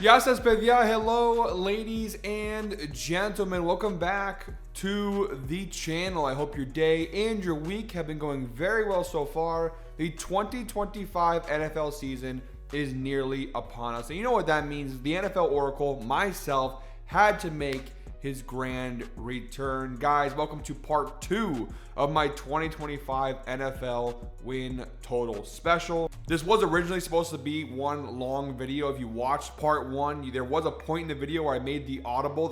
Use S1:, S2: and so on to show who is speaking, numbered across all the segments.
S1: Ya se despedía. Hello, ladies and gentlemen. Welcome back to the channel. I hope your day and your week have been going very well so far. The 2025 NFL season is nearly upon us. And you know what that means? The NFL Oracle, myself, had to make his grand return. Guys, welcome to part 2 of my 2025 NFL win total special. This was originally supposed to be one long video. If you watched part 1, there was a point in the video where I made the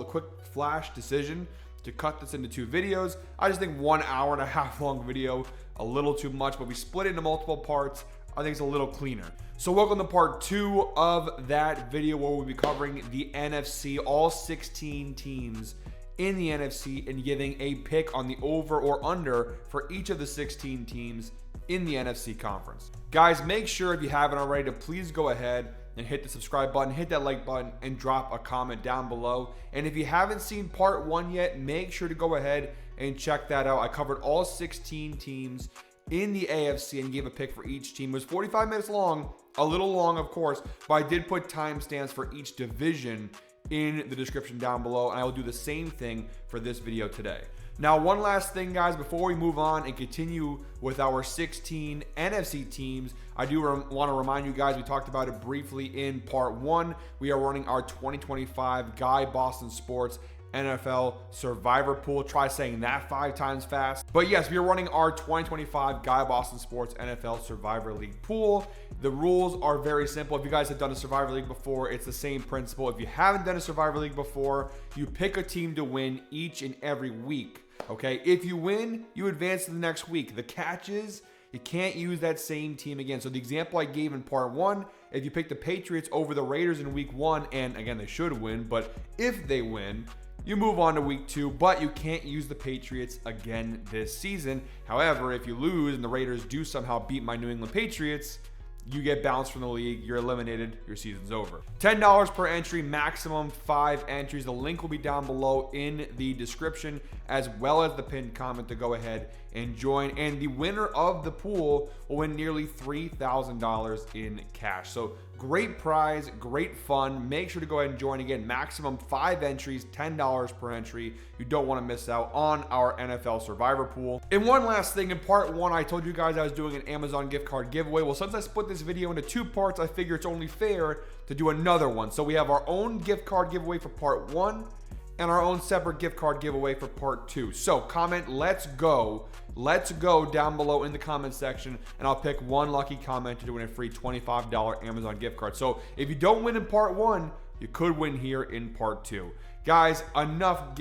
S1: quick flash decision to cut this into 2 videos. I just think 1 hour and a half long video, a little too much, but we split it into multiple parts. I think it's a little cleaner. So welcome to part 2 of that video where we'll be covering the NFC, all 16 teams in the NFC, and giving a pick on the over or under for each of the 16 teams in the NFC conference. Guys, make sure if you haven't already to please go ahead and hit the subscribe button, hit that like button, and drop a comment down below. And if you haven't seen part 1 yet, make sure to go ahead and check that out. I covered all 16 teams in the AFC and gave a pick for each team. It was 45 minutes long, a little long of course, but I did put timestamps for each division in the description down below, and I will do the same thing for this video today. Now, one last thing, guys, before we move on and continue with our 16 NFC teams, I do want to remind you guys, we talked about it briefly in part 1. We are running our 2025 Guy Boston Sports NFL Survivor Pool. Try saying that 5 times fast. But yes, we are running our 2025 Guy Boston Sports NFL Survivor League Pool. The rules are very simple. If you guys have done a Survivor League before, it's the same principle. If you haven't done a Survivor League before, you pick a team to win each and every week. Okay, if you win, you advance to the next week. The catch is you can't use that same team again. So the example I gave in part 1, if you pick the Patriots over the Raiders in week 1, and again, they should win, but if they win, you move on to week 2, but you can't use the Patriots again this season. However, if you lose and the Raiders do somehow beat my New England Patriots, you get bounced from the league, you're eliminated, your season's over. $10 per entry, maximum 5 entries. The link will be down below in the description, as well as the pinned comment to go ahead and join. And the winner of the pool will win nearly $3,000 in cash. So great prize, great fun. Make sure to go ahead and join. Again, maximum 5 entries, $10 per entry. You don't want to miss out on our NFL Survivor Pool. And one last thing, in part 1, I told you guys I was doing an Amazon gift card giveaway. Well, since I split this video into 2 parts, I figure it's only fair to do another one. So we have our own gift card giveaway for part 1 and our own separate gift card giveaway for part 2. So comment let's go down below in the comment section, and I'll pick one lucky commenter to win a free $25 Amazon gift card. So if you don't win in part 1, you could win here in part 2. Guys, enough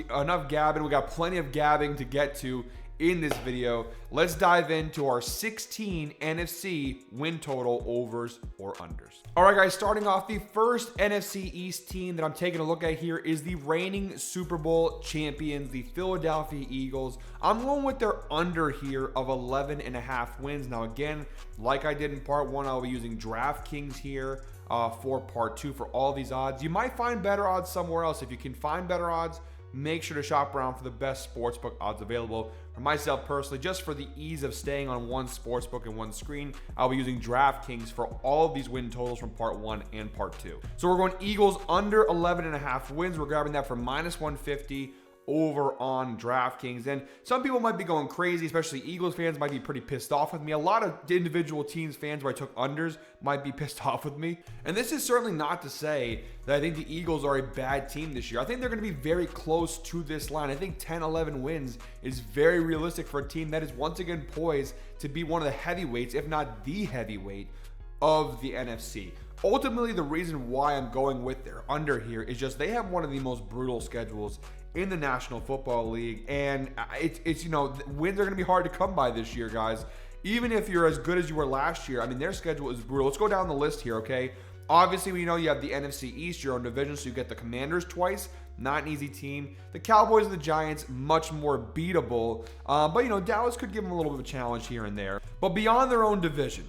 S1: gabbing. We got plenty of gabbing to get to in this video. Let's dive into our 16 NFC win total overs or unders. All right, guys, starting off, the first NFC East team that I'm taking a look at here is the reigning Super Bowl champions, the Philadelphia Eagles. I'm going with their under here of 11.5 wins. Now, again, like I did in part 1, I'll be using DraftKings here for part 2 for all these odds. You might find better odds somewhere else. If you can find better odds, make sure to shop around for the best sportsbook odds available. For myself personally, just for the ease of staying on one sportsbook and one screen, I'll be using DraftKings for all of these win totals from part 1 and part 2. So we're going Eagles under 11.5 wins. We're grabbing that for -150 over on DraftKings. And some people might be going crazy, especially Eagles fans might be pretty pissed off with me. A lot of individual teams fans where I took unders might be pissed off with me. And this is certainly not to say that I think the Eagles are a bad team this year. I think they're going to be very close to this line. I think 10-11 wins is very realistic for a team that is once again poised to be one of the heavyweights, if not the heavyweight, of the NFC. Ultimately, the reason why I'm going with their under here is just they have one of the most brutal schedules in the National Football League, and it's wins are going to be hard to come by this year, guys. Even if you're as good as you were last year, I mean, their schedule is brutal. Let's go down the list here, okay? Obviously, we know you have the NFC East, your own division, so you get the Commanders twice. Not an easy team. The Cowboys and the Giants, much more beatable. But, Dallas could give them a little bit of a challenge here and there. But beyond their own division,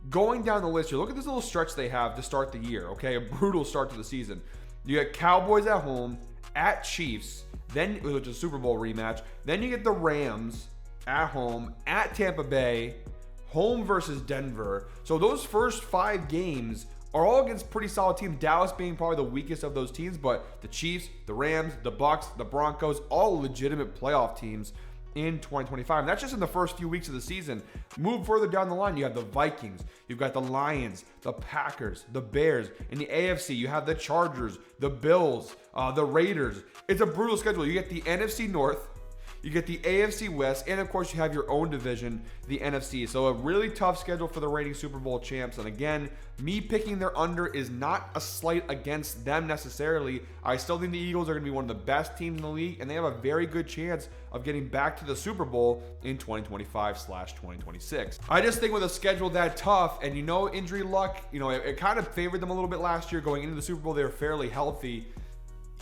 S1: going down the list here, look at this little stretch they have to start the year, okay? A brutal start to the season. You get Cowboys at home, at Chiefs, then, which is a Super Bowl rematch. Then you get the Rams at home, at Tampa Bay, home versus Denver. So those first 5 games are all against pretty solid teams. Dallas being probably the weakest of those teams, but the Chiefs, the Rams, the Bucks, the Broncos, all legitimate playoff teams in 2025. And that's just in the first few weeks of the season. Move further down the line, you have the Vikings, you've got the Lions, the Packers, the Bears. In the AFC, you have the Chargers, the Bills, the Raiders. It's a brutal schedule. You get the NFC North, you get the AFC West, and of course you have your own division, the NFC. So a really tough schedule for the reigning Super Bowl champs. And again, me picking their under is not a slight against them necessarily. I still think the Eagles are going to be one of the best teams in the league, and they have a very good chance of getting back to the Super Bowl in 2025/2026. I just think with a schedule that tough, and injury luck, it kind of favored them a little bit last year. Going into the Super Bowl, they were fairly healthy.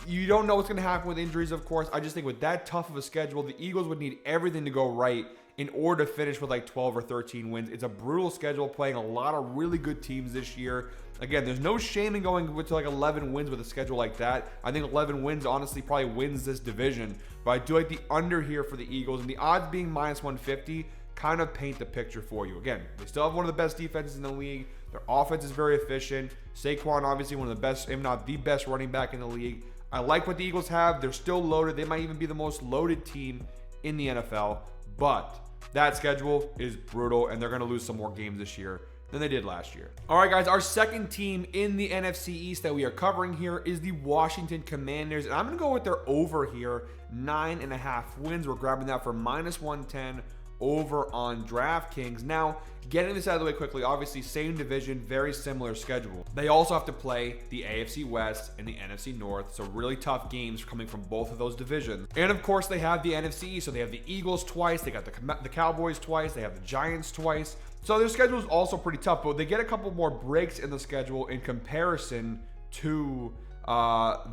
S1: You don't know what's going to happen with injuries, of course. I just think with that tough of a schedule, the Eagles would need everything to go right in order to finish with like 12 or 13 wins. It's a brutal schedule, playing a lot of really good teams this year. Again, there's no shame in going to like 11 wins with a schedule like that. I think 11 wins honestly probably wins this division. But I do like the under here for the Eagles, and the odds being -150 kind of paint the picture for you. Again, they still have one of the best defenses in the league. Their offense is very efficient. Saquon, obviously one of the best, if not the best running back in the league. I like what the Eagles have. They're still loaded. They might even be the most loaded team in the NFL. But that schedule is brutal, and they're going to lose some more games this year than they did last year. All right, guys, our second team in the NFC East that we are covering here is the Washington Commanders. And I'm going to go with their over here, 9.5 wins. We're grabbing that for -110 over on DraftKings. Now, getting this out of the way quickly, obviously same division, very similar schedule. They also have to play the AFC West and the NFC North, so really tough games coming from both of those divisions. And of course, they have the NFC East, so they have the Eagles twice, they got the Cowboys twice, they have the Giants twice. So their schedule is also pretty tough, but they get a couple more breaks in the schedule in comparison to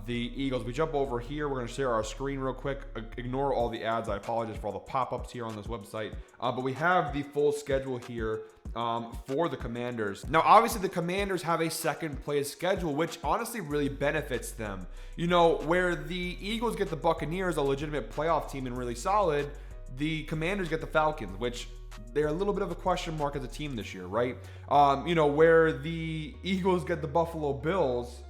S1: the Eagles. We jump over here. We're going to share our screen real quick. Ignore all the ads. I apologize for all the pop-ups here on this website. But we have the full schedule here for the Commanders. Now, obviously, the Commanders have a second place schedule, which honestly really benefits them. Where the Eagles get the Buccaneers, a legitimate playoff team and really solid, the Commanders get the Falcons, which they're a little bit of a question mark as a team this year, right? Where the Eagles get the Buffalo Bills,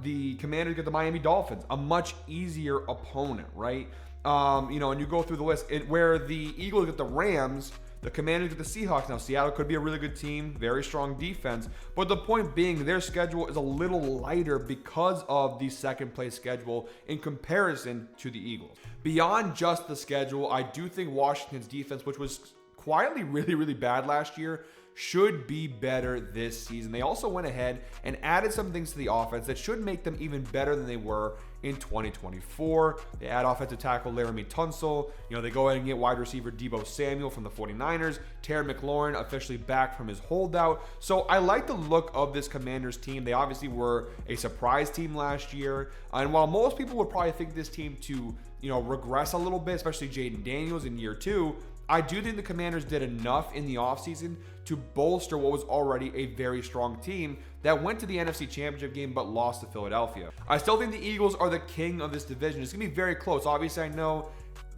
S1: the Commanders get the Miami Dolphins, a much easier opponent, right? And you go through the list where the Eagles get the Rams, the Commanders get the Seahawks. Now, Seattle could be a really good team, very strong defense, but the point being their schedule is a little lighter because of the second place schedule in comparison to the Eagles. Beyond just the schedule, I do think Washington's defense, which was quietly really, really bad last year, should be better this season. They also went ahead and added some things to the offense that should make them even better than they were in 2024. They add offensive tackle Laramie Tunsil. They go ahead and get wide receiver Deebo Samuel from the 49ers. Terry McLaurin officially back from his holdout. So I like the look of this Commanders team. They obviously were a surprise team last year. And while most people would probably think this team to, regress a little bit, especially Jaden Daniels in year 2, I do think the Commanders did enough in the offseason to bolster what was already a very strong team that went to the NFC Championship game but lost to Philadelphia. I still think the Eagles are the king of this division. It's going to be very close. Obviously, I know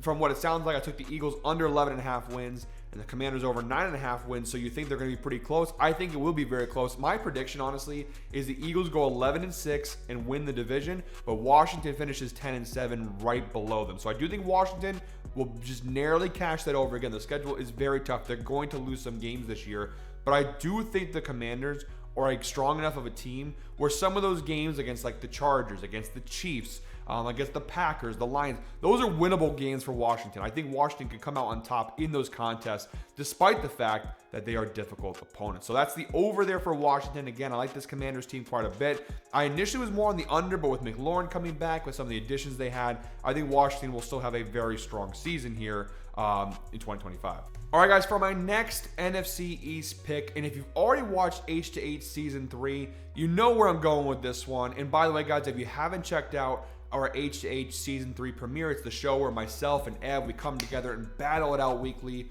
S1: from what it sounds like, I took the Eagles under 11.5 wins and the Commanders over 9.5 wins, so you think they're going to be pretty close. I think it will be very close. My prediction, honestly, is the Eagles go 11-6 and win the division, but Washington finishes 10-7 right below them. So I do think Washington will just narrowly cash that over. Again, the schedule is very tough. They're going to lose some games this year, but I do think the Commanders are a strong enough of a team where some of those games against like the Chargers, against the Chiefs, against the Packers, the Lions, those are winnable games for Washington. I think Washington can come out on top in those contests despite the fact that they are difficult opponents. So that's the over there for Washington. Again, I like this Commanders team quite a bit. I initially was more on the under, but with McLaurin coming back, with some of the additions they had, I think Washington will still have a very strong season here in 2025. All right, guys, for my next NFC East pick, and if you've already watched H2H Season 3, you know where I'm going with this one. And by the way, guys, if you haven't checked out our H2H Season 3 premiere, it's the show where myself and Ev, we come together and battle it out weekly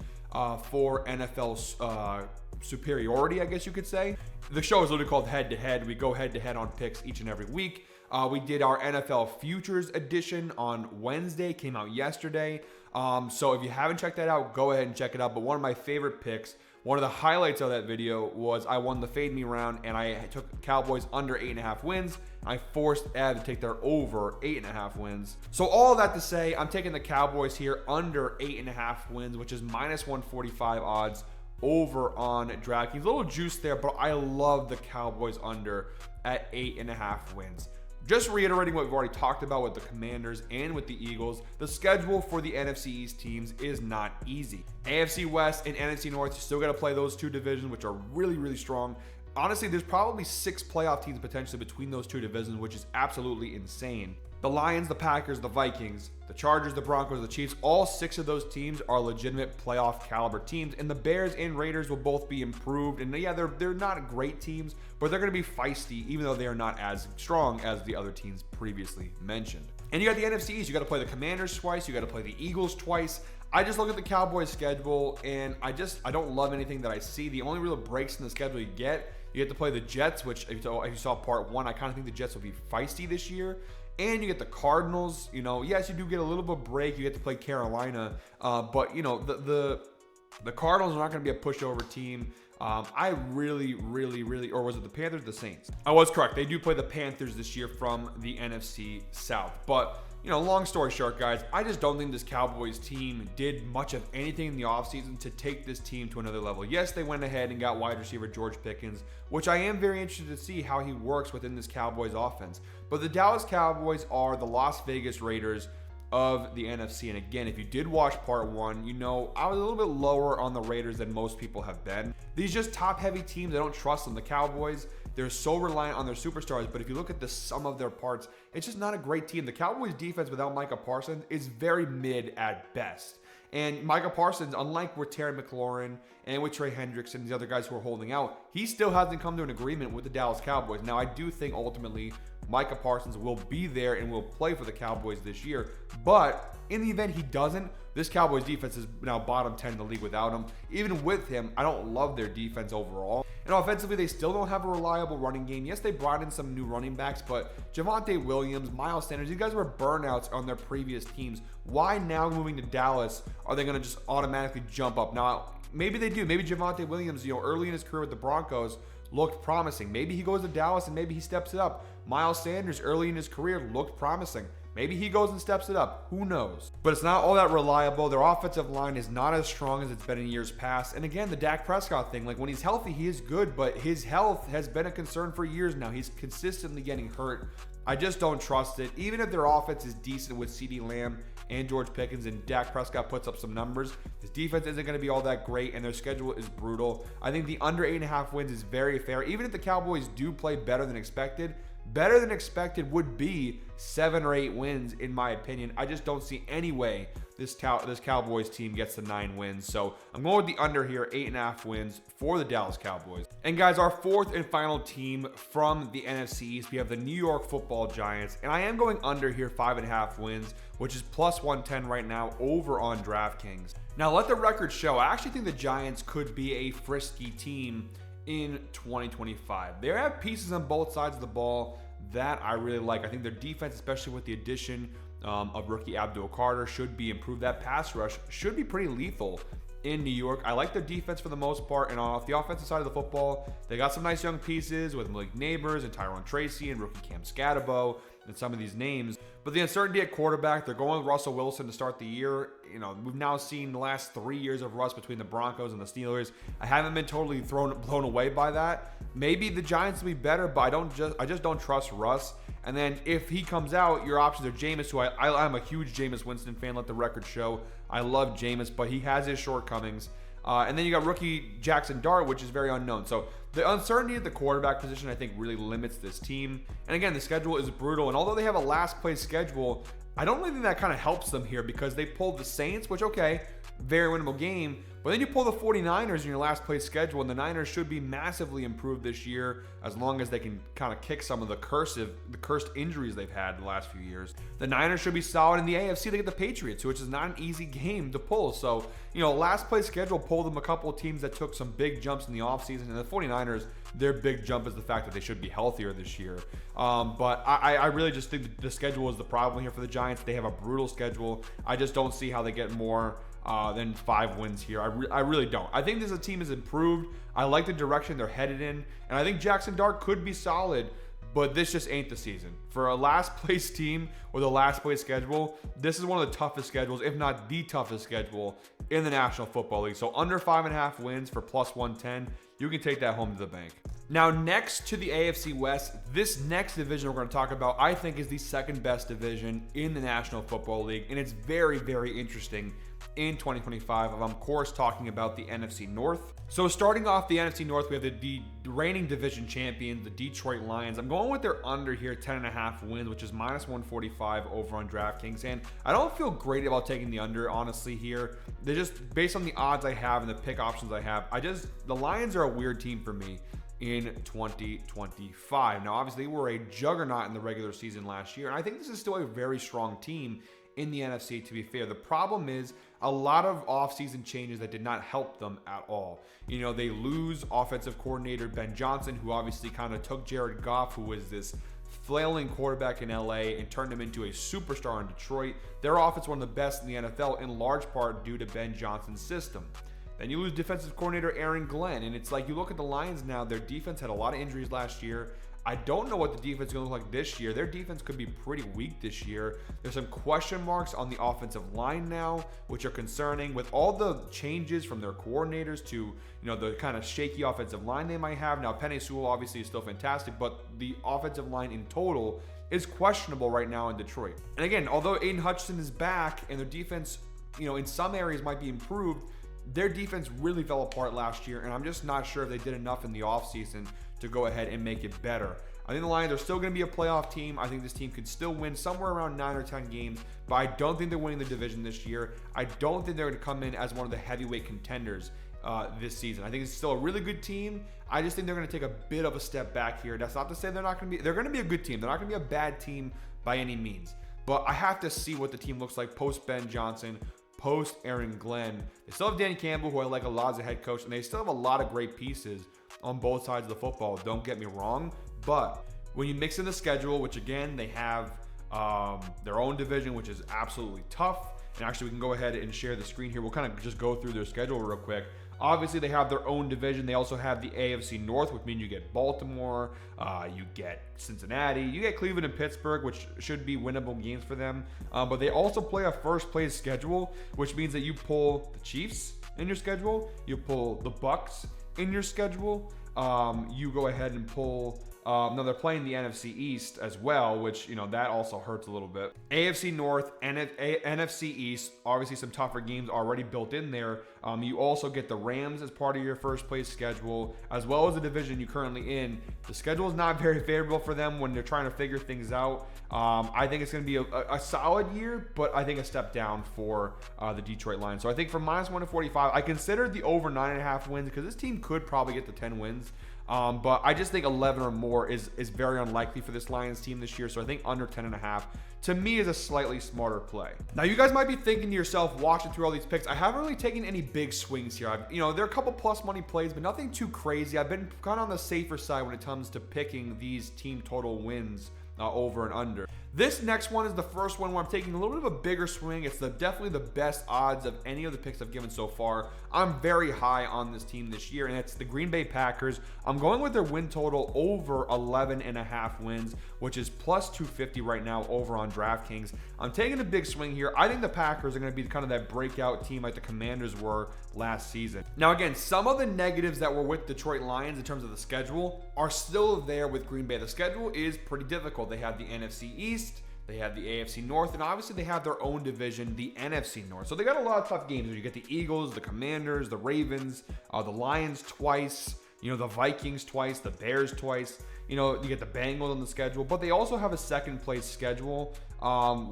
S1: for NFL superiority, I guess you could say. The show is literally called Head to Head. We go head to head on picks each and every week. We did our NFL Futures edition on Wednesday, came out yesterday. So if you haven't checked that out, go ahead and check it out. But one of my favorite picks One of the highlights of that video was I won the Fade Me round, and I took Cowboys under 8.5 wins. I forced Ev to take their over 8.5 wins. So all of that to say, I'm taking the Cowboys here under 8.5 wins, which is minus 145 odds over on DraftKings. A little juice there, but I love the Cowboys under at 8.5 wins. Just reiterating what we've already talked about with the Commanders and with the Eagles, the schedule for the NFC East teams is not easy. NFC West and NFC North, you still got to play those two divisions, which are really, really strong. Honestly, there's probably 6 playoff teams potentially between those two divisions, which is absolutely insane. The Lions, the Packers, the Vikings, the Chargers, the Broncos, the Chiefs, all 6 of those teams are legitimate playoff caliber teams, and the Bears and Raiders will both be improved. And yeah, they're not great teams, but they're going to be feisty, even though they are not as strong as the other teams previously mentioned. And you got the NFC East. You got to play the Commanders twice. You got to play the Eagles twice. I just look at the Cowboys schedule, and I don't love anything that I see. The only real breaks in the schedule you get to play the Jets, which if you saw part 1, I kind of think the Jets will be feisty this year. And you get the Cardinals. Yes, you do get a little bit of break. You get to play Carolina, but the Cardinals are not going to be a pushover team. I really, or was it the Panthers, the Saints? I was correct. They do play the Panthers this year from the NFC South. But long story short, guys, I just don't think this Cowboys team did much of anything in the offseason to take this team to another level. Yes, they went ahead and got wide receiver George Pickens, which I am very interested to see how he works within this Cowboys offense. But the Dallas Cowboys are the Las Vegas Raiders of the NFC. And again, if you did watch part 1, I was a little bit lower on the Raiders than most people have been. These just top-heavy teams, I don't trust them. The Cowboys, they're so reliant on their superstars, but if you look at the sum of their parts, it's just not a great team. The Cowboys defense without Micah Parsons is very mid at best. And Micah Parsons, unlike with Terry McLaurin and with Trey Hendricks and the other guys who are holding out, he still hasn't come to an agreement with the Dallas Cowboys. Now, I do think ultimately Micah Parsons will be there and will play for the Cowboys this year. But in the event he doesn't, this Cowboys defense is now bottom 10 in the league without him. Even with him, I don't love their defense overall. And offensively, they still don't have a reliable running game. Yes, they brought in some new running backs, but Javonte Williams, Miles Sanders, these guys were burnouts on their previous teams. Why now moving to Dallas are they going to just automatically jump up? Now, maybe they do. Maybe Javonte Williams, early in his career with the Broncos, looked promising. Maybe he goes to Dallas and maybe he steps it up. Miles Sanders, early in his career, looked promising. Maybe he goes and steps it up. Who knows? But it's not all that reliable. Their offensive line is not as strong as it's been in years past. And again, the Dak Prescott thing, when he's healthy, he is good, but his health has been a concern for years now. He's consistently getting hurt. I just don't trust it. Even if their offense is decent with CeeDee Lamb and George Pickens and Dak Prescott puts up some numbers, his defense isn't going to be all that great, and their schedule is brutal. I think the under 8.5 wins is very fair. Even if the Cowboys do play better than expected would be 7 or 8 wins, in my opinion. I just don't see any way this Cowboys team gets to 9 wins. So I'm going with the under here, 8.5 wins for the Dallas Cowboys. And guys, our fourth and final team from the NFC East, we have the New York Football Giants. And I am going under here, 5.5 wins, which is plus 110 right now over on DraftKings. Now, let the record show, I actually think the Giants could be a frisky team in 2025. They have pieces on both sides of the ball that I really like. I think their defense, especially with the addition of rookie Abdul Carter, should be improved. That pass rush should be pretty lethal in New York. I like their defense for the most part, and off the offensive side of the football, they got some nice young pieces with Malik Neighbors and Tyrone Tracy and rookie Cam Scatabo and some of these names. But the uncertainty at quarterback, they're going with Russell Wilson to start the year. We've now seen the last 3 years of Russ between the Broncos and the Steelers. I haven't been totally blown away by that. Maybe the Giants will be better, but I just don't trust Russ. And then if he comes out, your options are Jameis, who I'm a huge Jameis Winston fan, let the record show. I love Jameis, but he has his shortcomings. And then you got rookie Jackson Dart, which is very unknown. So the uncertainty at the quarterback position, I think, really limits this team. And again, the schedule is brutal. And although they have a last place schedule, I don't really think that kind of helps them here because they pulled the Saints, which, okay, very winnable game. But then you pull the 49ers in your last place schedule, and the Niners should be massively improved this year as long as they can kind of kick some of the cursed injuries they've had the last few years. The Niners should be solid. In the AFC, they get the Patriots, which is not an easy game to pull. So, last place schedule pulled them a couple of teams that took some big jumps in the offseason. And the 49ers, their big jump is the fact that they should be healthier this year. But I really just think the schedule is the problem here for the Giants. They have a brutal schedule. I just don't see how they get more than 5 wins here. I really don't. I think this team is improved. I like the direction they're headed in, and I think Jackson Dart could be solid. But this just ain't the season. For a last place team with a last place schedule, this is one of the toughest schedules, if not the toughest schedule in the National Football League. So under 5.5 wins for plus 110, you can take that home to the bank. Now, next to the AFC West, this next division we're going to talk about, I think, is the second best division in the National Football League. And it's very, very interesting in 2025. I'm, of course, talking about the NFC North. So starting off the NFC North, we have the reigning division champions, the Detroit Lions. I'm going with their under here, 10.5 wins, which is minus 145 over on DraftKings. And I don't feel great about taking the under, honestly, here. They're just, based on the odds I have and the pick options I have, the Lions are a weird team for me in 2025. Now, obviously, they were a juggernaut in the regular season last year, and I think this is still a very strong team in the NFC, to be fair. The problem is a lot of offseason changes that did not help them at all. You know, they lose offensive coordinator Ben Johnson, who obviously kind of took Jared Goff, who was this flailing quarterback in LA, and turned him into a superstar in Detroit. Their offense one of the best in the NFL, in large part due to Ben Johnson's system. Then you lose defensive coordinator Aaron Glenn, and it's like you look at the Lions now, their defense had a lot of injuries last year. I don't know what the defense is going to look like this year. Their defense could be pretty weak this year. There's some question marks on the offensive line now, which are concerning. With all the changes from their coordinators to, you know, the kind of shaky offensive line they might have. Now, Pt.2 obviously is still fantastic, but the offensive line in total is questionable right now in Detroit. And again, although Aiden Hutchinson is back and their defense, you know, in some areas might be improved, their defense really fell apart last year, and I'm just not sure if they did enough in the offseason to go ahead and make it better. I think the Lions are still going to be a playoff team. I think this team could still win somewhere around 9 or 10 games, but I don't think they're winning the division this year. I don't think they're going to come in as one of the heavyweight contenders this season. I think it's still a really good team. I just think they're going to take a bit of a step back here. That's not to say they're going to be a good team. They're not going to be a bad team by any means, but I have to see what the team looks like post Ben Johnson, post Aaron Glenn. They still have Danny Campbell, who I like a lot as a head coach, and they still have a lot of great pieces on both sides of the football. Don't get me wrong, but when you mix in the schedule, which again, they have their own division, which is absolutely tough. And actually, we can go ahead and share the screen here. We'll kind of just go through their schedule real quick. Obviously, they have their own division. They also have the AFC North, which means you get Baltimore, you get Cincinnati, you get Cleveland and Pittsburgh, which should be winnable games for them. But they also play a first-place schedule, which means that you pull the Chiefs in your schedule, you pull the Bucks in your schedule, you go ahead and pull now they're playing the NFC East as well, which, you know, that also hurts a little bit. AFC North and NFC East, obviously some tougher games already built in there. You also get the Rams as part of your first place schedule, as well as the division you're currently in. The schedule is not very favorable for them when they're trying to figure things out. I think it's going to be a solid year, but I think a step down for the Detroit Lions. So I think from minus 145, I considered the over 9.5 wins because this team could probably get to 10 wins. But I just think 11 or more is very unlikely for this Lions team this year. So I think under 10.5 to me is a slightly smarter play. Now you guys might be thinking to yourself, watching through all these picks, I haven't really taken any big swings here. There are a couple plus money plays, but nothing too crazy. I've been kind of on the safer side when it comes to picking these team total wins over and under. This next one is the first one where I'm taking a little bit of a bigger swing. It's definitely the best odds of any of the picks I've given so far. I'm very high on this team this year, and it's the Green Bay Packers. I'm going with their win total over 11.5 wins, which is plus 250 right now over on DraftKings. I'm taking a big swing here. I think the Packers are going to be kind of that breakout team like the Commanders were last season. Now, again, some of the negatives that were with Detroit Lions in terms of the schedule are still there with Green Bay. The schedule is pretty difficult. They have the NFC East, they have the AFC North, and obviously they have their own division, the NFC North. So they got a lot of tough games. You get the Eagles, the Commanders, the Ravens, the Lions twice, the Vikings twice, the Bears twice. You get the Bengals on the schedule, but they also have a second place schedule,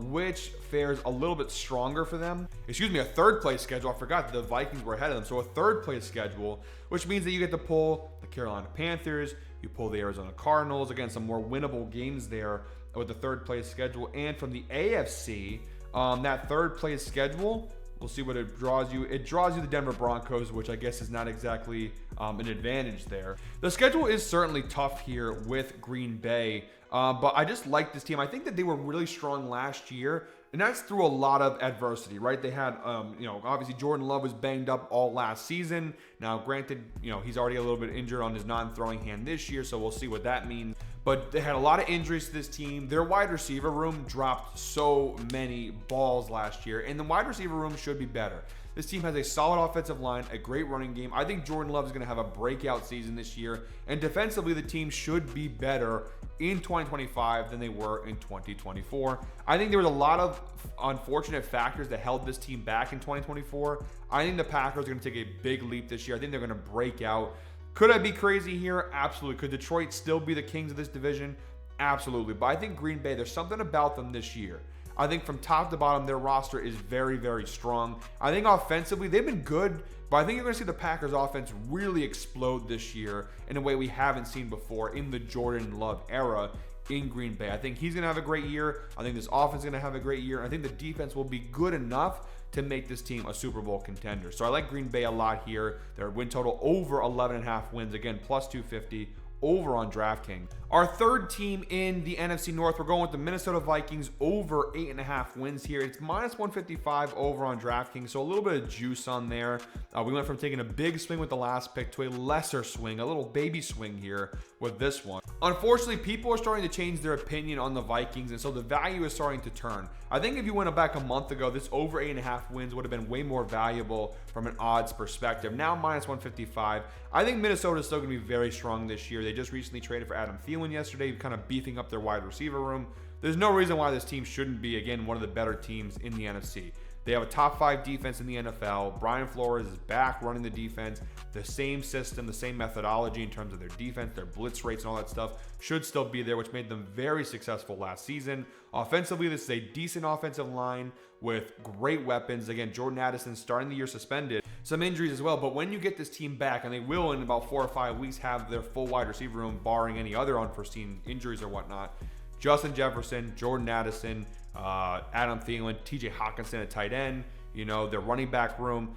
S1: which fares a little bit stronger for them. A third place schedule. I forgot the Vikings were ahead of them. So a third place schedule, which means that you get to pull the Carolina Panthers, you pull the Arizona Cardinals. Again, some more winnable games there with the third place schedule. And from the AFC, that third place schedule, we'll see what it draws you. It draws you the Denver Broncos, which I guess is not exactly an advantage there. The schedule is certainly tough here with Green Bay. But I just like this team. I think that they were really strong last year, and that's through a lot of adversity, right? They had, obviously Jordan Love was banged up all last season. Now, granted, he's already a little bit injured on his non-throwing hand this year, so we'll see what that means. But they had a lot of injuries to this team. Their wide receiver room dropped so many balls last year, and the wide receiver room should be better. This team has a solid offensive line, a great running game. I think Jordan Love is going to have a breakout season this year, and defensively, the team should be better in 2025 than they were in 2024. I think there was a lot of unfortunate factors that held this team back in 2024. I think the Packers are going to take a big leap this year. I think they're going to break out. Could I be crazy here? Absolutely. Could Detroit still be the kings of this division? Absolutely. But I think Green Bay, there's something about them this year. I think from top to bottom, their roster is very, very strong. I think offensively, they've been good, but I think you're going to see the Packers offense really explode this year in a way we haven't seen before in the Jordan Love era in Green Bay. I think he's going to have a great year. I think this offense is going to have a great year. I think the defense will be good enough to make this team a Super Bowl contender. So I like Green Bay a lot here. Their win total over 11.5 wins. Again, plus 250 over on DraftKings. Our third team in the NFC North, we're going with the Minnesota Vikings over 8.5 wins here. It's minus 155 over on DraftKings, so a little bit of juice on there. We went from taking a big swing with the last pick to a lesser swing, a little baby swing here with this one. Unfortunately, people are starting to change their opinion on the Vikings, and so the value is starting to turn. I think if you went back a month ago, this over 8.5 wins would have been way more valuable from an odds perspective. Now minus 155. I think Minnesota is still going to be very strong this year. They just recently traded for Adam Thielen yesterday, kind of beefing up their wide receiver room. There's no reason why this team shouldn't be, again, one of the better teams in the NFC. They have a top 5 defense in the NFL. Brian Flores is back running the defense. The same system, the same methodology in terms of their defense, their blitz rates and all that stuff should still be there, which made them very successful last season. Offensively, this is a decent offensive line with great weapons. Again, Jordan Addison starting the year suspended. Some injuries as well, but when you get this team back, and they will in about 4 or 5 weeks have their full wide receiver room, barring any other unforeseen injuries or whatnot, Justin Jefferson, Jordan Addison, Adam Thielen, TJ Hawkinson at tight end, their running back room.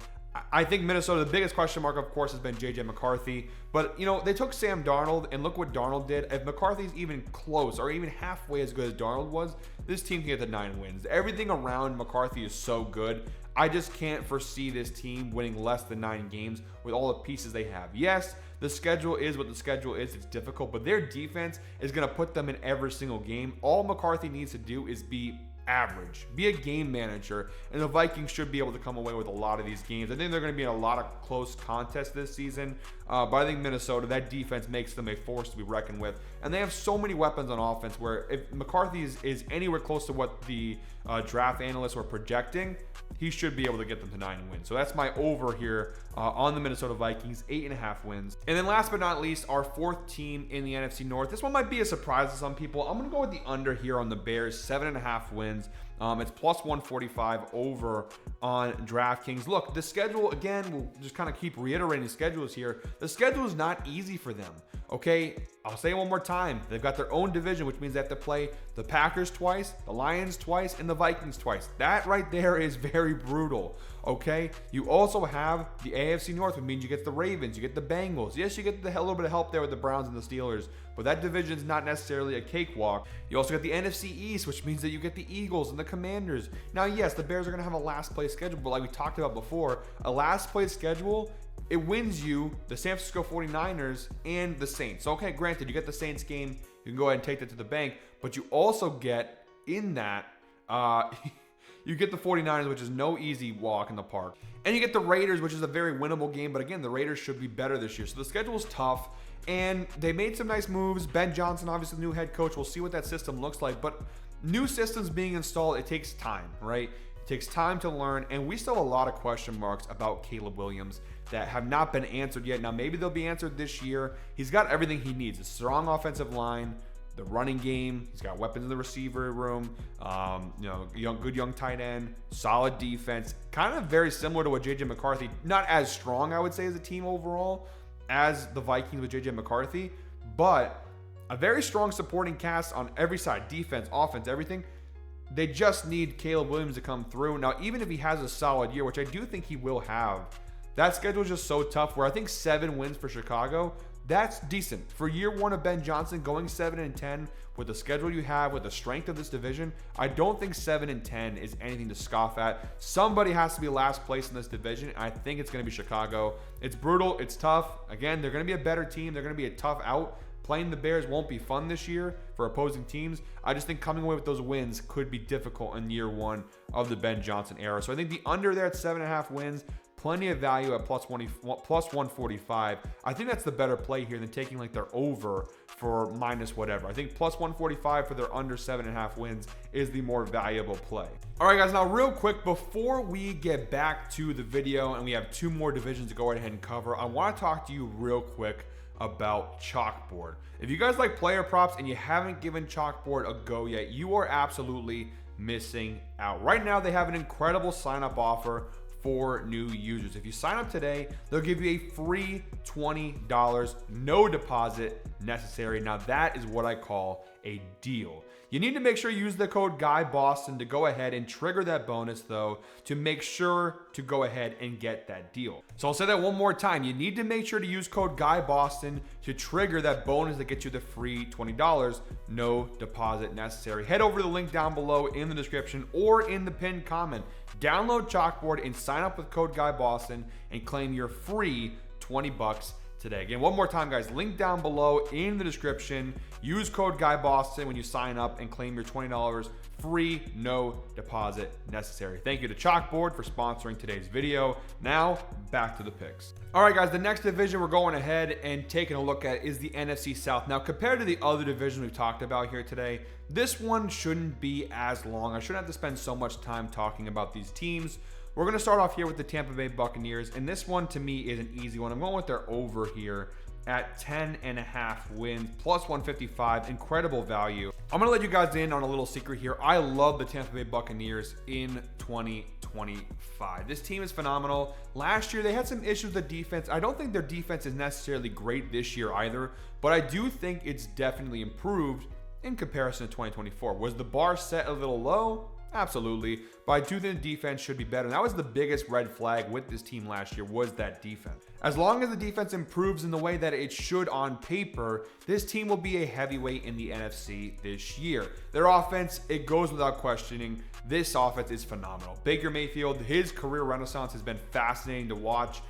S1: I think Minnesota, the biggest question mark, of course, has been J.J. McCarthy. But, they took Sam Darnold, and look what Darnold did. If McCarthy's even close or even halfway as good as Darnold was, this team can get to 9 wins. Everything around McCarthy is so good. I just can't foresee this team winning less than 9 games with all the pieces they have. Yes, the schedule is what the schedule is. It's difficult, but their defense is going to put them in every single game. All McCarthy needs to do is be average, be a game manager, and the Vikings should be able to come away with a lot of these games. I think they're going to be in a lot of close contests this season, but I think Minnesota, that defense makes them a force to be reckoned with, and they have so many weapons on offense where if McCarthy is anywhere close to what the draft analysts were projecting, he should be able to get them to 9 wins. So that's my over here on the Minnesota Vikings, 8.5 wins. And then last but not least, our 4th team in the NFC North. This one might be a surprise to some people. I'm going to go with the under here on the Bears, 7.5 wins. It's plus 145 over on DraftKings. Look, the schedule, again, we'll just kind of keep reiterating schedules here. The schedule is not easy for them, okay? I'll say it one more time. They've got their own division, which means they have to play the Packers twice, the Lions twice, and the Vikings twice. That right there is very brutal, okay? You also have the AFC North, which means you get the Ravens, you get the Bengals. Yes, you get a little bit of help there with the Browns and the Steelers, but that division is not necessarily a cakewalk. You also get the NFC East, which means that you get the Eagles and the Commanders. Now, yes, the Bears are going to have a last place schedule, but like we talked about before, a last place schedule, it wins you the San Francisco 49ers and the Saints. So, okay, granted, you get the Saints game, you can go ahead and take that to the bank, but you also get in that, you get the 49ers, which is no easy walk in the park. And you get the Raiders, which is a very winnable game, but again, the Raiders should be better this year. So the schedule is tough, and they made some nice moves. Ben Johnson, obviously the new head coach. We'll see what that system looks like, but new systems being installed, it takes time, right? It takes time to learn, and we still have a lot of question marks about Caleb Williams that have not been answered yet. Now, maybe they'll be answered this year. He's got everything he needs. A strong offensive line, the running game. He's got weapons in the receiver room, good young tight end, solid defense. Kind of very similar to what J.J. McCarthy, not as strong, I would say, as a team overall as the Vikings with J.J. McCarthy, but a very strong supporting cast on every side, defense, offense, everything. They just need Caleb Williams to come through. Now, even if he has a solid year, which I do think he will have, that schedule is just so tough where I think 7 wins for Chicago That's decent. For year one of Ben Johnson, going 7-10 with the schedule you have, with the strength of this division, I don't think 7-10 is anything to scoff at. Somebody has to be last place in this division, and I think it's going to be Chicago. It's brutal. It's tough. Again, they're going to be a better team. They're going to be a tough out. Playing the Bears won't be fun this year for opposing teams. I just think coming away with those wins could be difficult in year one of the Ben Johnson era. So I think the under there at 7.5 wins, plenty of value at plus 145. I think that's the better play here than taking like their over for minus whatever. I think plus 145 for their under 7.5 wins is the more valuable play. All right, guys, now real quick, before we get back to the video and we have 2 more divisions to go ahead and cover, I want to talk to you real quick about Chalkboard. If you guys like player props and you haven't given Chalkboard a go yet, you are absolutely missing out. Right now, they have an incredible sign-up offer for new users. If you sign up today, they'll give you a free $20, no deposit necessary. Now that is what I call a deal. You need to make sure you use the code GUYBOSTON to go ahead and trigger that bonus, though, to make sure to go ahead and get that deal. So I'll say that one more time. You need to make sure to use code GUYBOSTON to trigger that bonus that gets you the free $20, no deposit necessary. Head over to the link down below in the description or in the pinned comment. Download Chalkboard and sign up with code GUYBOSTON and claim your free $20 today. Again, one more time, guys, link down below in the description. Use code GUYBOSTON when you sign up and claim your $20 free, no deposit necessary. Thank you to Chalkboard for sponsoring today's video. Now, back to the picks. All right, guys, the next division we're going ahead and taking a look at is the NFC South. Now, compared to the other division we've talked about here today, this one shouldn't be as long. I shouldn't have to spend so much time talking about these teams. We're going to start off here with the Tampa Bay Buccaneers, and this one to me is an easy one. I'm going with their over here at 10.5 wins, plus 155. Incredible value. I'm going to let you guys in on a little secret here. I love the Tampa Bay Buccaneers in 2025. This team is phenomenal. Last year, they had some issues with the defense. I don't think their defense is necessarily great this year either, but I do think it's definitely improved in comparison to 2024. Was the bar set a little low? Absolutely, but I do think the defense should be better. And that was the biggest red flag with this team last year, was that defense. As long as the defense improves in the way that it should on paper, this team will be a heavyweight in the NFC this year. Their offense, it goes without questioning, this offense is phenomenal. Baker Mayfield, his career renaissance has been fascinating to watch.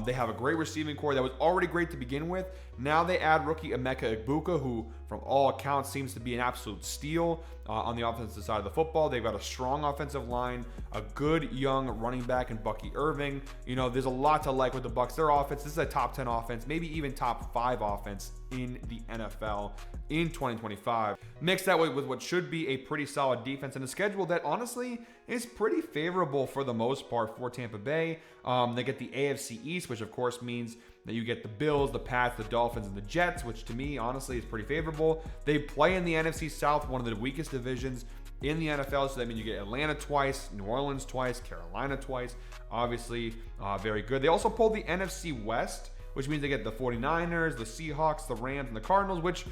S1: They have a great receiving core that was already great to begin with. Now they add rookie Emeka Egbuka, who from all accounts seems to be an absolute steal on the offensive side of the football. They've got a strong offensive line, a good young running back in Bucky Irving. You know, there's a lot to like with the Bucs. Their offense, this is a top 10 offense, maybe even top 5 offense in the NFL in 2025. Mix that with what should be a pretty solid defense and a schedule that honestly is pretty favorable for the most part for Tampa Bay. They get the AFC East, which of course means that you get the Bills, the Pats, the Dolphins, and the Jets, which to me, honestly, is pretty favorable. They play in the NFC South, one of the weakest divisions in the NFL, so that means you get Atlanta twice, New Orleans twice, Carolina twice. Obviously, very good. They also pulled the NFC West, which means they get the 49ers, the Seahawks, the Rams, and the Cardinals, which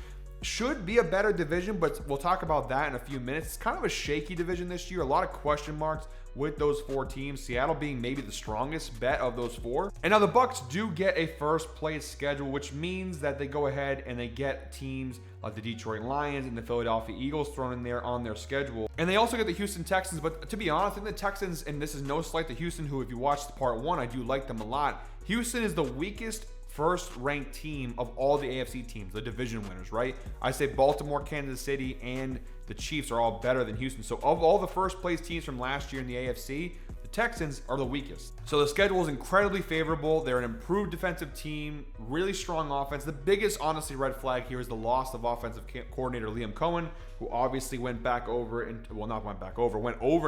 S1: should be a better division, but we'll talk about that in a few minutes. It's kind of a shaky division this year. A lot of question marks with those 4 teams, Seattle being maybe the strongest bet of those 4. And now the Bucs do get a first place schedule, which means that they go ahead and they get teams like the Detroit Lions and the Philadelphia Eagles thrown in there on their schedule. And they also get the Houston Texans, but to be honest, I think the Texans, and this is no slight to Houston, who if you watched part 1, I do like them a lot. Houston is the weakest first-ranked team of all the AFC teams, the division winners, right? I say Baltimore, Kansas City, and the Chiefs are all better than Houston. So of all the first-place teams from last year in the AFC, the Texans are the weakest. So the schedule is incredibly favorable. They're an improved defensive team, really strong offense. The biggest, honestly, red flag here is the loss of offensive coordinator Liam Cohen, who obviously went over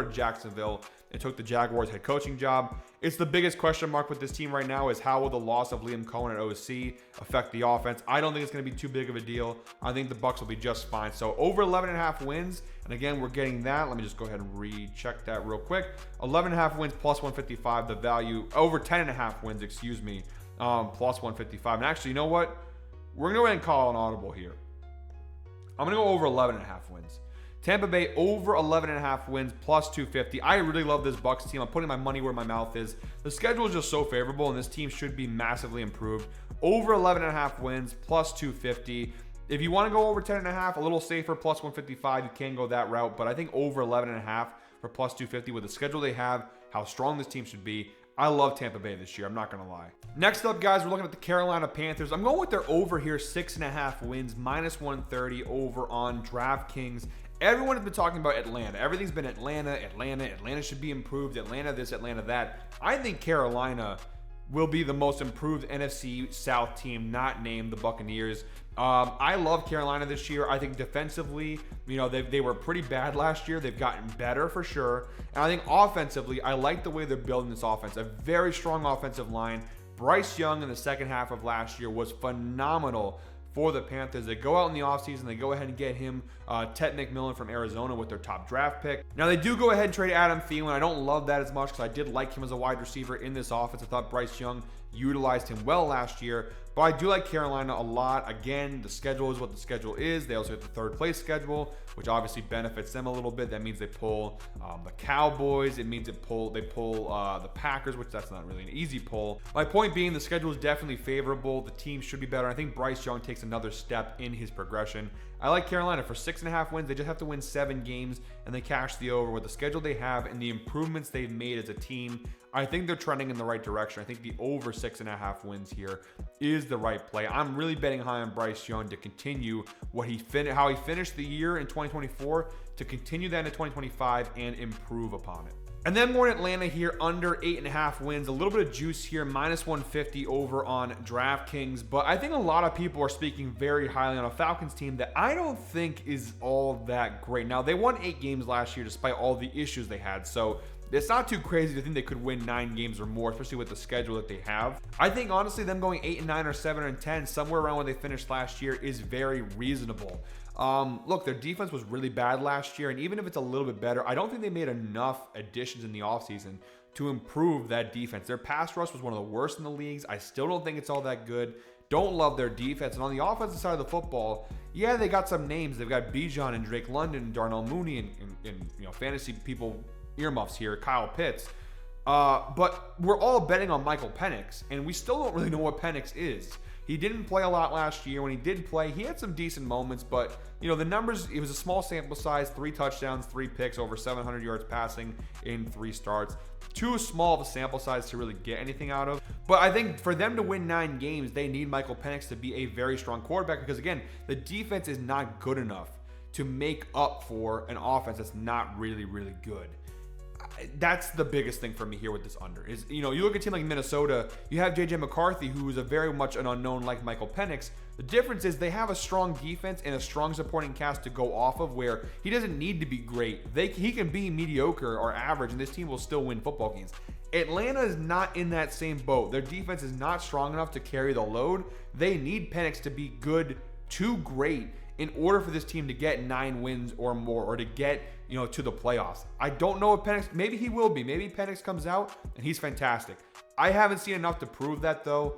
S1: to Jacksonville and took the Jaguars head coaching job. It's the biggest question mark with this team right now is how will the loss of Liam Cohen at OC affect the offense? I don't think it's going to be too big of a deal. I think the Bucs will be just fine. So over 11.5 wins, and again, we're getting that. Let me just go ahead and recheck that real quick. 11.5 wins plus 155. The value over 10.5 wins, excuse me, plus 155. And actually, you know what? We're going to go ahead and call an audible here. I'm going to go over 11.5 wins. Tampa Bay over 11.5 wins, plus 250. I really love this Bucs team. I'm putting my money where my mouth is. The schedule is just so favorable, and this team should be massively improved. Over 11.5 wins, plus 250. If you want to go over 10.5, a little safer, plus 155, you can go that route. But I think over 11.5 for plus 250 with the schedule they have, how strong this team should be. I love Tampa Bay this year, I'm not going to lie. Next up, guys, we're looking at the Carolina Panthers. I'm going with their over here, 6.5 wins, minus 130 over on DraftKings. Everyone has been talking about Atlanta. Everything's been Atlanta. Atlanta should be improved. Atlanta this, Atlanta that. I think Carolina will be the most improved NFC South team, not named the Buccaneers. I love Carolina this year. I think defensively, they were pretty bad last year. They've gotten better for sure. And I think offensively, I like the way they're building this offense. A very strong offensive line. Bryce Young in the second half of last year was phenomenal for the Panthers. They go out in the offseason, they go ahead and get him, Ted McMillan from Arizona with their top draft pick. Now, they do go ahead and trade Adam Thielen. I don't love that as much because I did like him as a wide receiver in this offense. I thought Bryce Young utilized him well last year, but I do like Carolina a lot. Again, the schedule is what the schedule is. They also get the third place schedule, which obviously benefits them a little bit. That means they pull the Cowboys. It means they pull the Packers, which that's not really an easy pull. My point being, the schedule is definitely favorable. The team should be better. I think Bryce Young takes another step in his progression. I like Carolina for 6.5 wins. They just have to win 7 games, and they cash the over with the schedule they have and the improvements they've made as a team. I think they're trending in the right direction. I think the over 6.5 wins here is the right play. I'm really betting high on Bryce Young to continue how he finished the year in 2024, to continue that into 2025 and improve upon it. And then more in Atlanta here, under 8.5 wins. A little bit of juice here, minus 150 over on DraftKings. But I think a lot of people are speaking very highly on a Falcons team that I don't think is all that great. Now, they won 8 games last year despite all the issues they had. So it's not too crazy to think they could win 9 games or more, especially with the schedule that they have. I think, honestly, them going 8-9 or 7-10, somewhere around where they finished last year, is very reasonable. Look, their defense was really bad last year, and even if it's a little bit better, I don't think they made enough additions in the offseason to improve that defense. Their pass rush was one of the worst in the leagues. I still don't think it's all that good. Don't love their defense. And on the offensive side of the football, yeah, they got some names. They've got Bijan and Drake London, Darnell Mooney, and fantasy people earmuffs here, Kyle Pitts. But we're all betting on Michael Penix, and we still don't really know what Penix is. He didn't play a lot last year. When he did play, he had some decent moments, but the numbers, it was a small sample size, 3 touchdowns, 3 picks, over 700 yards passing in 3 starts. Too small of a sample size to really get anything out of. But I think for them to win 9 games, they need Michael Penix to be a very strong quarterback, because again, the defense is not good enough to make up for an offense that's not really, really good. That's the biggest thing for me here with this under is, you look at a team like Minnesota, you have JJ McCarthy, who is a very much an unknown like Michael Penix. The difference is they have a strong defense and a strong supporting cast to go off of, where he doesn't need to be great. He can be mediocre or average, and this team will still win football games. Atlanta is not in that same boat. Their defense is not strong enough to carry the load. They need Penix to be good to great in order for this team to get 9 wins or more, or to get, to the playoffs. I don't know if Penix, maybe he will be. Maybe Penix comes out and he's fantastic. I haven't seen enough to prove that, though.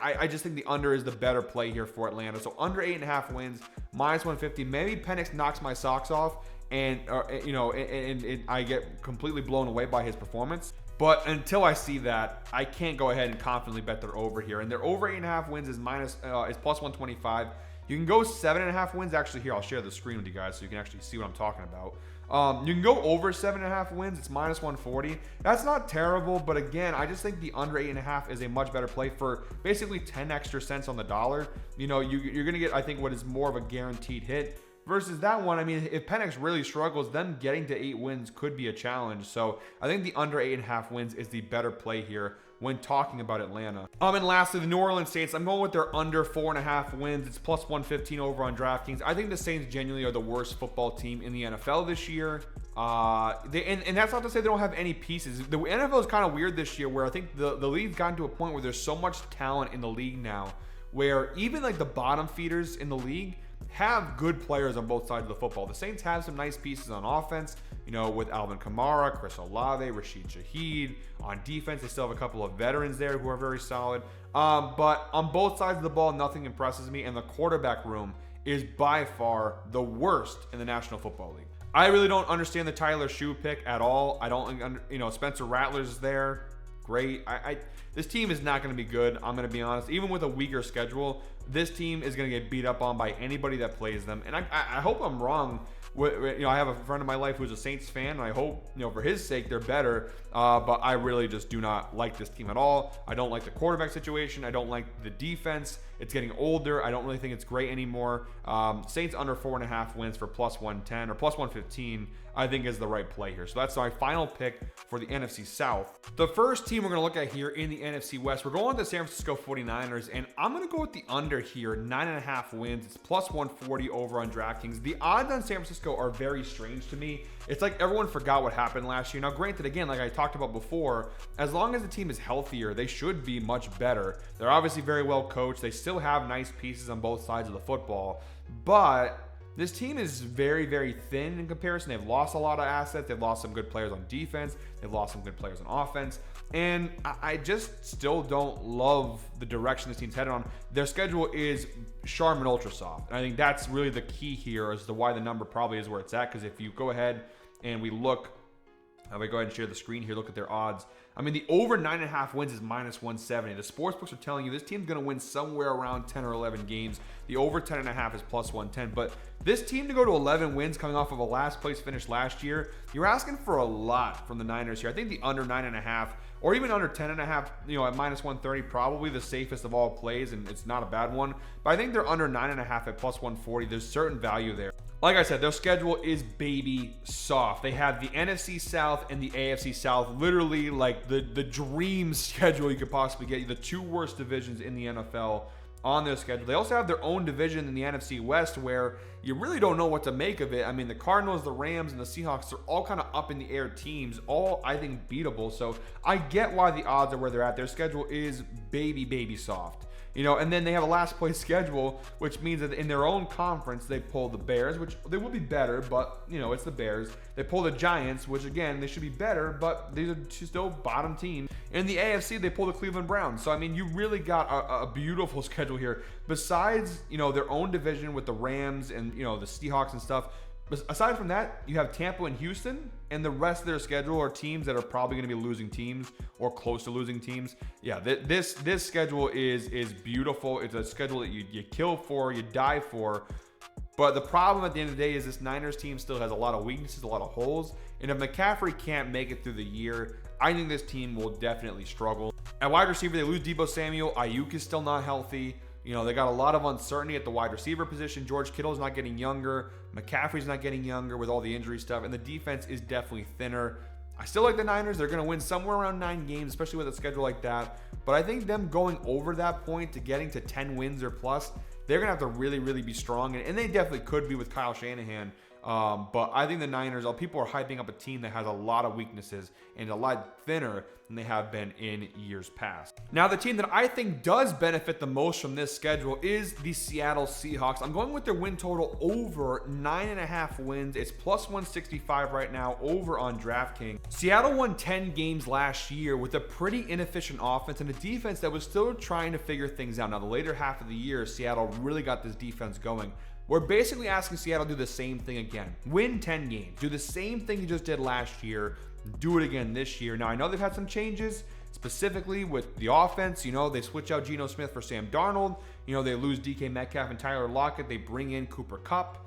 S1: I just think the under is the better play here for Atlanta. So under 8.5 wins, minus 150. Maybe Penix knocks my socks off, and I get completely blown away by his performance. But until I see that, I can't go ahead and confidently bet they're over here. And their over 8.5 wins is plus 125. You can go 7.5 wins. Actually, here, I'll share the screen with you guys so you can actually see what I'm talking about. You can go over 7.5 wins. It's minus 140. That's not terrible, but again, I just think the under 8.5 is a much better play for basically 10 extra cents on the dollar. You're going to get, I think, what is more of a guaranteed hit. Versus that one, I mean, if Penix really struggles, then getting to 8 wins could be a challenge. So I think the under 8.5 wins is the better play here when talking about Atlanta. And lastly, the New Orleans Saints. I'm going with their under 4.5 wins. It's plus 115 over on DraftKings. I think the Saints genuinely are the worst football team in the NFL this year. And that's not to say they don't have any pieces. The NFL is kind of weird this year, where I think the league's gotten to a point where there's so much talent in the league now, where even like the bottom feeders in the league have good players on both sides of the football. The Saints have some nice pieces on offense, with Alvin Kamara, Chris Olave, Rashid Shaheed. On defense, they still have a couple of veterans there who are very solid. But on both sides of the ball, nothing impresses me, and the quarterback room is by far the worst in the National Football League. I really don't understand the Tyler Shoe pick at all. I don't, Spencer Rattler's there. great. This team is not going to be good. I'm going to be honest. Even with a weaker schedule, this team is going to get beat up on by anybody that plays them. And I hope I'm wrong. I have a friend in my life who's a Saints fan, and I hope, for his sake, they're better. But I really just do not like this team at all. I don't like the quarterback situation. I don't like the defense. It's getting older. I don't really think it's great anymore. Saints under 4.5 wins for plus 110 or plus 115, I think is the right play here. So that's my final pick for the NFC South. The first team we're going to look at here in the NFC West, we're going with the San Francisco 49ers, and I'm going to go with the under here, 9.5 wins. It's plus 140 over on DraftKings. The odds on San Francisco are very strange to me. It's like everyone forgot what happened last year. Now, granted, again, like I talked about before, as long as the team is healthier, they should be much better. They're obviously very well coached. They still have nice pieces on both sides of the football, but this team is very, very thin in comparison. They've lost a lot of assets. They've lost some good players on defense. They've lost some good players on offense. And I just still don't love the direction this team's headed on. Their schedule is Charmin ultra soft. And I think that's really the key here as to why the number probably is where it's at. Because if you go ahead and we look, if I go ahead and share the screen here, look at their odds. I mean, the over 9.5 wins is minus 170. The sportsbooks are telling you this team's going to win somewhere around 10 or 11 games. The over 10.5 is plus 110. But this team to go to 11 wins coming off of a last place finish last year, you're asking for a lot from the Niners here. I think the under 9.5 or even under 10.5, at minus 130, probably the safest of all plays, and it's not a bad one. But I think they're under 9.5 at plus 140. There's certain value there. Like I said, their schedule is baby soft. They have the NFC South and the AFC South, literally like the dream schedule you could possibly get. The two worst divisions in the NFL on their schedule. They also have their own division in the NFC West where you really don't know what to make of it. I mean, the Cardinals, the Rams, and the Seahawks are all kind of up in the air teams, all, I think, beatable. So I get why the odds are where they're at. Their schedule is baby soft. And then they have a last place schedule, which means that in their own conference, they pull the Bears, which they will be better, but, it's the Bears. They pull the Giants, which, again, they should be better, but these are still bottom teams. In the AFC, they pull the Cleveland Browns. So, I mean, you really got a beautiful schedule here. Besides, their own division with the Rams and, the Seahawks and stuff, but aside from that, you have Tampa and Houston, and the rest of their schedule are teams that are probably going to be losing teams or close to losing teams. Yeah, this schedule is beautiful. It's a schedule that you kill for, you die for. But the problem at the end of the day is this Niners team still has a lot of weaknesses, a lot of holes. And if McCaffrey can't make it through the year, I think this team will definitely struggle. At wide receiver, they lose Deebo Samuel. Ayuk is still not healthy. They got a lot of uncertainty at the wide receiver position. George Kittle's not getting younger. McCaffrey's not getting younger with all the injury stuff. And the defense is definitely thinner. I still like the Niners. They're going to win somewhere around 9 games, especially with a schedule like that. But I think them going over that point to getting to 10 wins or plus, they're going to have to really, really be strong. And they definitely could be with Kyle Shanahan. But I think the Niners, people are hyping up a team that has a lot of weaknesses and a lot thinner than they have been in years past. Now, the team that I think does benefit the most from this schedule is the Seattle Seahawks. I'm going with their win total over 9.5 wins. It's plus 165 right now over on DraftKings. Seattle won 10 games last year with a pretty inefficient offense and a defense that was still trying to figure things out. Now, the later half of the year, Seattle really got this defense going. We're basically asking Seattle to do the same thing again. Win 10 games. Do the same thing you just did last year. Do it again this year. Now, I know they've had some changes, specifically with the offense. They switch out Geno Smith for Sam Darnold. They lose DK Metcalf and Tyler Lockett. They bring in Cooper Kupp.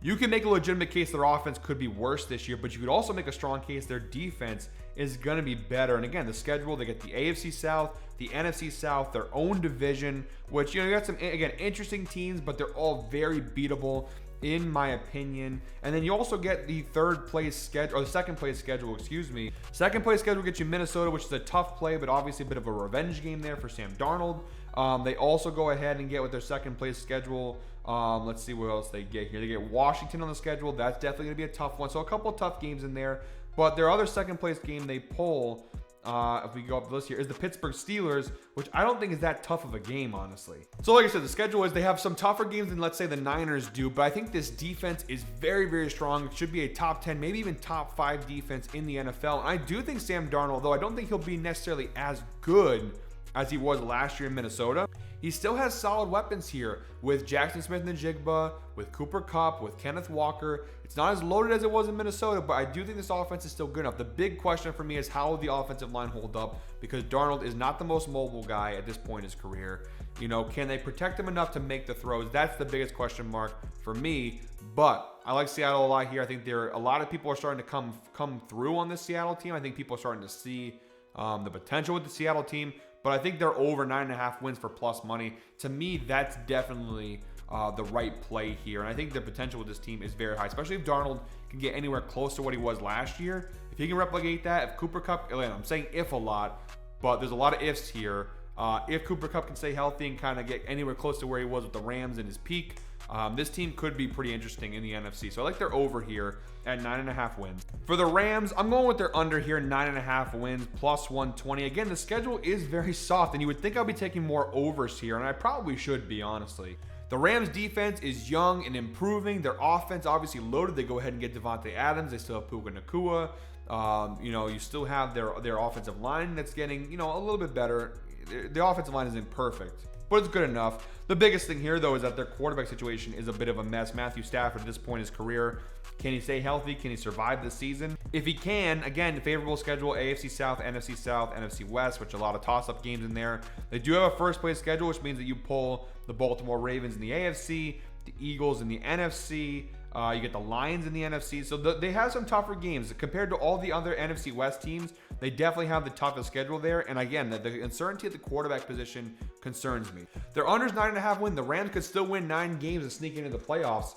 S1: You can make a legitimate case their offense could be worse this year, but you could also make a strong case their defense is going to be better. And again, the schedule, they get the AFC South, the NFC South, their own division, which, you got some, again, interesting teams, but they're all very beatable in my opinion. And then you also get the second place schedule, Second place schedule gets you Minnesota, which is a tough play, but obviously a bit of a revenge game there for Sam Darnold. They also go ahead and get with their second place schedule. Let's see what else they get here. They get Washington on the schedule. That's definitely going to be a tough one. So a couple of tough games in there. But their other second place game they pull, if we go up the list here, is the Pittsburgh Steelers, which I don't think is that tough of a game, honestly. So like I said, the schedule is they have some tougher games than, let's say, the Niners do, but I think this defense is very, very strong. It should be a top 10, maybe even top 5 defense in the NFL. And I do think Sam Darnold, though I don't think he'll be necessarily as good as he was last year in Minnesota. He still has solid weapons here with Jackson Smith-Njigba, with Cooper Kupp, with Kenneth Walker. It's not as loaded as it was in Minnesota, but I do think this offense is still good enough. The big question for me is how will the offensive line hold up, because Darnold is not the most mobile guy at this point in his career. You know, can they protect him enough to make the throws? That's the biggest question mark for me. But I like Seattle a lot here. I think a lot of people are starting to come through on this Seattle team. I think people are starting to see the potential with the Seattle team. But I think they're over 9.5 wins for plus money. To me, that's definitely the right play here. And I think the potential with this team is very high, especially if Darnold can get anywhere close to what he was last year. If he can replicate that, if Cooper Kupp, I'm saying if a lot, but there's a lot of ifs here. If Cooper Kupp can stay healthy and kind of get anywhere close to where he was with the Rams in his peak, this team could be pretty interesting in the NFC. So I like their over here at 9.5 wins. For the Rams, I'm going with their under here, 9.5 wins, plus 120. Again, the schedule is very soft, and you would think I'll be taking more overs here, and I probably should be, honestly. The Rams defense is young and improving. Their offense obviously loaded. They go ahead and get Devontae Adams. They still have Puka Nacua. You still have their offensive line that's getting, a little bit better. The offensive line isn't perfect, but it's good enough. The biggest thing here, though, is that their quarterback situation is a bit of a mess. Matthew Stafford, at this point in his career, can he stay healthy? Can he survive the season? If he can, again, favorable schedule, AFC South, NFC West, which a lot of toss-up games in there. They do have a first-place schedule, which means that you pull the Baltimore Ravens in the AFC, the Eagles in the NFC, you get the Lions in the NFC. So they have some tougher games. Compared to all the other NFC West teams, they definitely have the toughest schedule there. And again, the uncertainty at the quarterback position concerns me. Their under's 9.5 win. The Rams could still win 9 games and sneak into the playoffs,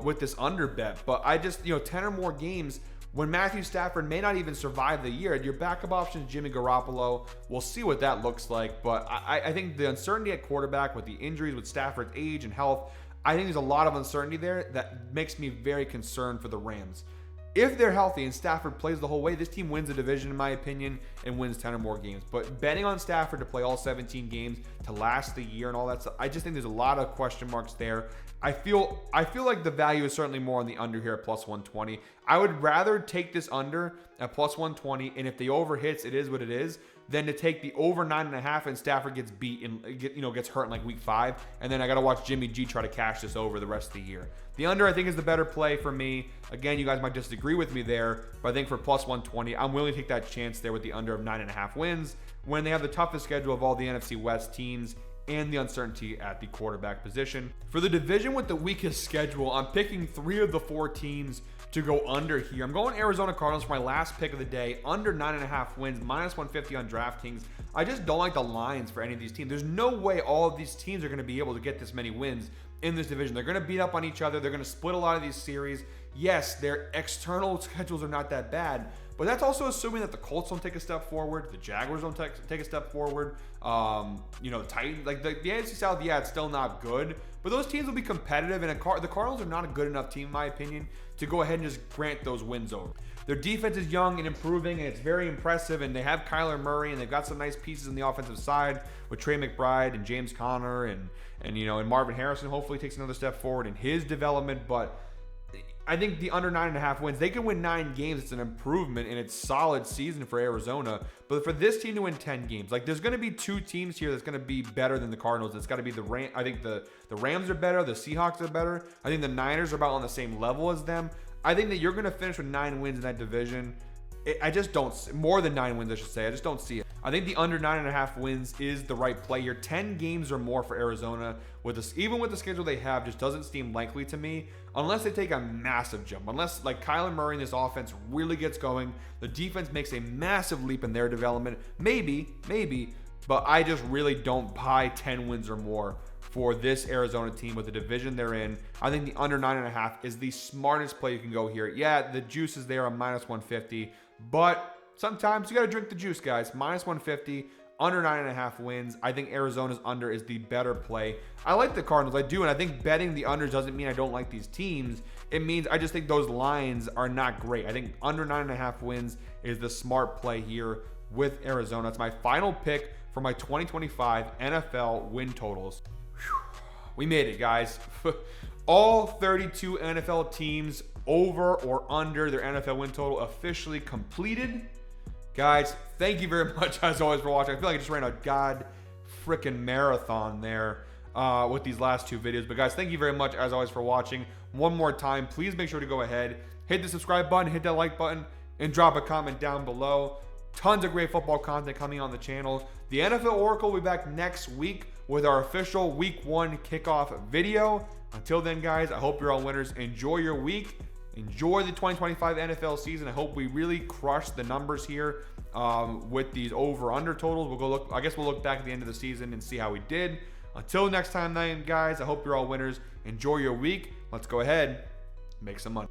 S1: with this under bet. But I just, 10 or more games when Matthew Stafford may not even survive the year. Your backup option is Jimmy Garoppolo. We'll see what that looks like. But I think the uncertainty at quarterback with the injuries, with Stafford's age and health, I think there's a lot of uncertainty there that makes me very concerned for the Rams. If they're healthy and Stafford plays the whole way, this team wins the division, in my opinion, and wins 10 or more games. But betting on Stafford to play all 17 games, to last the year and all that stuff, I just think there's a lot of question marks there. I feel like the value is certainly more on the under here at plus 120. I would rather take this under at plus 120, and if the over hits, it is what it is, than to take the over 9.5 and Stafford gets beat and gets hurt in like week 5, and then I got to watch Jimmy G try to cash this over the rest of the year. The under, I think, is the better play for me. Again, you guys might disagree with me there, but I think for plus 120, I'm willing to take that chance there with the under of 9.5 wins when they have the toughest schedule of all the NFC West teams and the uncertainty at the quarterback position. For the division with the weakest schedule, I'm picking 3 of the 4 teams to go under here. I'm going Arizona Cardinals for my last pick of the day, under 9.5 wins, minus 150 on DraftKings. I just don't like the lines for any of these teams. There's no way all of these teams are going to be able to get this many wins in this division. They're going to beat up on each other. They're going to split a lot of these series. Yes, their external schedules are not that bad, but that's also assuming that the Colts don't take a step forward, the Jaguars don't take a step forward. The Titans, like the NFC South, yeah, it's still not good, but those teams will be competitive, and the Cardinals are not a good enough team, in my opinion, to go ahead and just grant those wins over. Their defense is young and improving, and it's very impressive, and they have Kyler Murray, and they've got some nice pieces on the offensive side with Trey McBride and James Conner and Marvin Harrison hopefully takes another step forward in his development. But I think the under 9.5 wins, they can win 9 games. It's an improvement, and it's solid season for Arizona. But for this team to win 10 games, like there's going to be 2 teams here that's going to be better than the Cardinals. It's got to be the Rams. I think the Rams are better. The Seahawks are better. I think the Niners are about on the same level as them. I think that you're going to finish with 9 wins in that division. I just don't, more than 9 wins, I should say. I just don't see it. I think the under 9.5 wins is the right play here. 10 games or more for Arizona, with this, even with the schedule they have, just doesn't seem likely to me, unless they take a massive jump. Unless like Kyler Murray and this offense really gets going, the defense makes a massive leap in their development. Maybe, but I just really don't buy 10 wins or more for this Arizona team with the division they're in. I think the under 9.5 is the smartest play you can go here. Yeah, the juice is there on minus 150, but sometimes you got to drink the juice, guys. Minus 150, under 9.5 wins. I think Arizona's under is the better play. I like the Cardinals, I do, and I think betting the unders doesn't mean I don't like these teams. It means I just think those lines are not great. I think under 9.5 wins is the smart play here with Arizona. It's my final pick for my 2025 NFL win totals. We made it, guys. All 32 NFL teams over or under their NFL win total officially completed. Guys, thank you very much as always for watching. I feel like I just ran a god freaking marathon there with these last 2 videos. But guys, thank you very much as always for watching. One more time, please make sure to go ahead, hit the subscribe button, hit that like button, and drop a comment down below. Tons of great football content coming on the channel. The NFL Oracle will be back next week with our official Week 1 kickoff video. Until then, guys, I hope you're all winners. Enjoy your week. Enjoy the 2025 NFL season. I hope we really crush the numbers here with these over/under totals. We'll go look. I guess we'll look back at the end of the season and see how we did. Until next time, then, guys, I hope you're all winners. Enjoy your week. Let's go ahead, make some money.